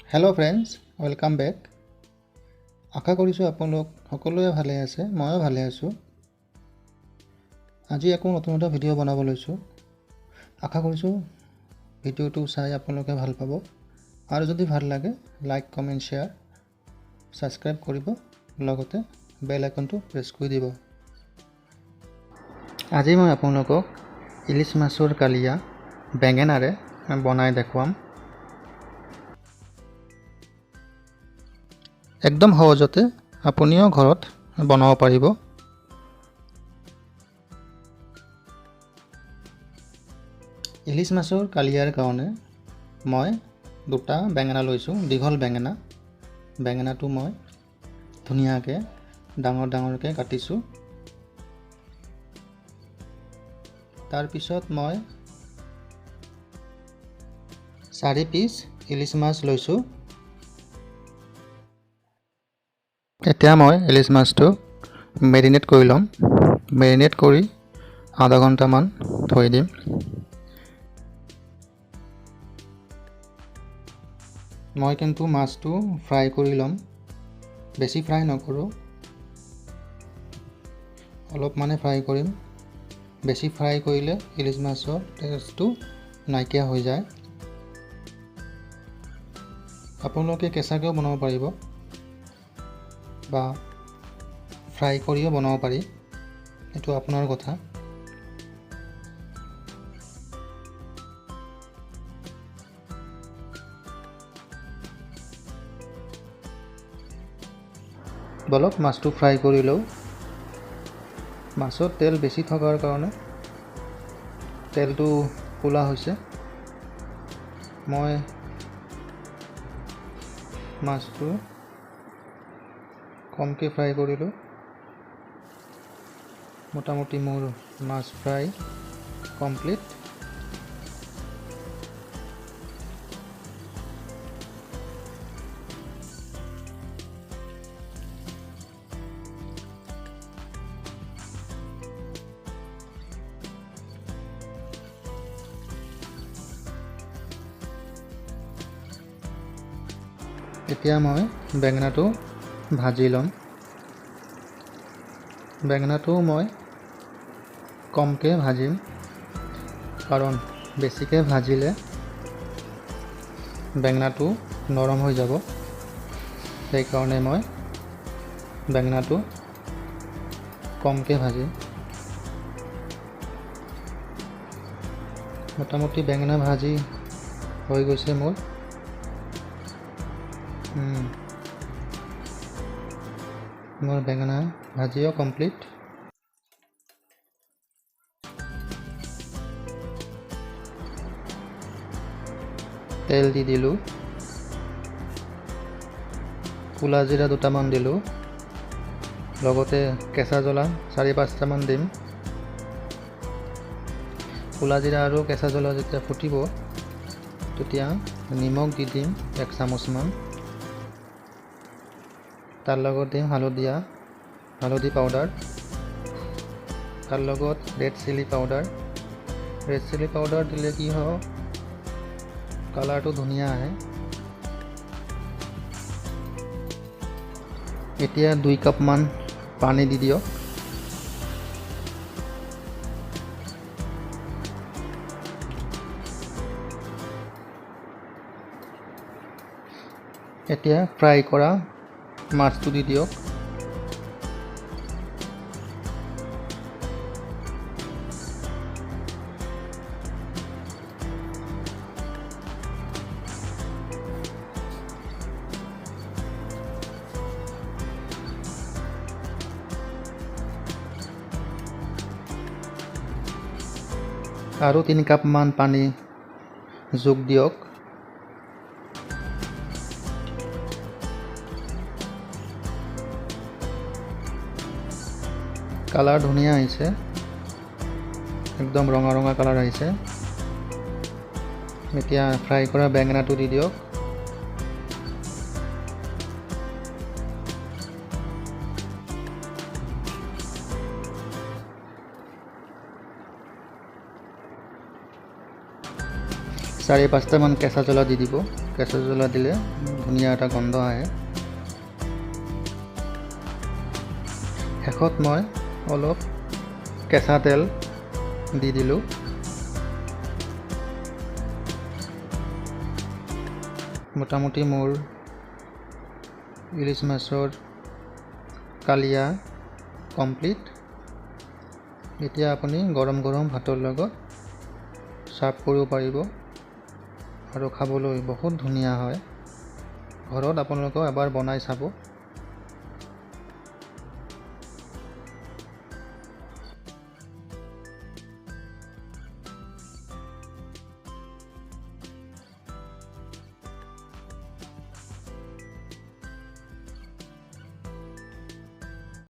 Hello' friends, welcome back. আশা কৰিছোঁ আপোনালোক সকলোৱে ভালে আছে, ময়ো ভালে আছোঁ। আজি আকৌ নতুন এটা ভিডিঅ' বনাব লৈছোঁ। আশা কৰিছোঁ ভিডিঅ'টো চাই আপোনালোকে ভাল পাব, আৰু যদি ভাল লাগে লাইক, কমেণ্ট, শ্বেয়াৰ, ছাবস্ক্ৰাইব কৰিব, লগতে বেল আইকনটো প্ৰেছ কৰি দিব। আজি মই আপোনালোকক ইলিছ মাছৰ কালিয়া বেঙেনাৰে বনাই দেখুৱাম। একদম সহজতে আপুনিও ঘৰত বনাব পাৰিব। ইলিছ মাছৰ কালিয়াৰ কাৰণে মই দুটা বেঙেনা লৈছোঁ, দীঘল বেঙেনা। বেঙেনাটো মই ধুনীয়াকৈ ডাঙৰকৈ কাটিছোঁ। তাৰপিছত মই 4 পিচ ইলিছ মাছ লৈছোঁ। এতিয়া মই ইলিছ মাছটো মেৰিনেট কৰি ল'ম। মেৰিনেট কৰি আধা ঘণ্টামান থৈ দিম। মই কিন্তু মাছটো ফ্ৰাই কৰি ল'ম, বেছি ফ্ৰাই নকৰোঁ, অলপমানে ফ্ৰাই কৰিম। বেছি ফ্ৰাই কৰিলে ইলিছ মাছৰ টেষ্টটো নাইকিয়া হৈ যায়। আপোনালোকে কেঁচাকৈও বনাব পাৰিব বা ফ্ৰাই কৰিও বনাব পাৰি, এইটো আপোনাৰ কথা। বলক মাছটো ফ্ৰাই কৰি লওঁ। মাছত তেল বেছি থকাৰ কাৰণে তেলটো ক'লা হৈছে। মই মাছটো কমকৈ ফ্ৰাই কৰিলোঁ। মোটামুটি মোৰ মাছ ফ্ৰাই কমপ্লিট। এতিয়া মই বেঙেনাটো ভাজি ল'ম। বেঙেনাটো মই কমকৈ ভাজিম, কাৰণ বেছিকৈ ভাজিলে বেঙেনাটো নৰম হৈ যাব। সেইকাৰণে মই বেঙেনাটো কমকৈ ভাজিম। মোটামুটি বেঙেনা ভাজি হৈ গৈছে মোৰ। মোৰ বেঙেনা ভাজিও কমপ্লিট। তেল দি দিলোঁ, ক'লা জিৰা দুটামান দিলোঁ, লগতে কেঁচা জ্বলা 4-5টামান দিম। ক'লা জিৰা আৰু কেঁচা জ্বলা যেতিয়া ফুটিব, তেতিয়া নিমখ দি দিম 1 চামুচমান। তাৰ লগত দিম হালধি পাউডাৰ, তাৰ লগত red chilli powder. Red chilli powder দিলে কি হয়, কালাৰটো ধুনীয়া আহে। এতিয়া 2 কাপমান পানী দি দিয়ক। এতিয়া ফ্ৰাই কৰা মাছটো দি দিয়ক। আৰু 3 কাপমান পানী যোগ দিয়ক। কালাৰ ধুনীয়া আহিছে, একদম ৰঙা কালাৰ আহিছে। এতিয়া ফ্ৰাই কৰা বেঙেনাটো দি দিয়ক। 4-5টামান কেঁচা জ্বলা দি দিব। কেঁচা জ্বলা দিলে ধুনীয়া এটা গন্ধ আহে। শেষত মই অলপ কেঁচা তেল দি দিলোঁ। মোটামুটি মোৰ ইলিচ মাছৰ কালিয়া কমপ্লিট। এতিয়া আপুনি গৰম গৰম ভাতৰ লগত চাৰ্ভ কৰিব পাৰিব আৰু খাবলৈ বহুত ধুনীয়া হয়। ঘৰত আপোনালোকেও এবাৰ বনাই চাব।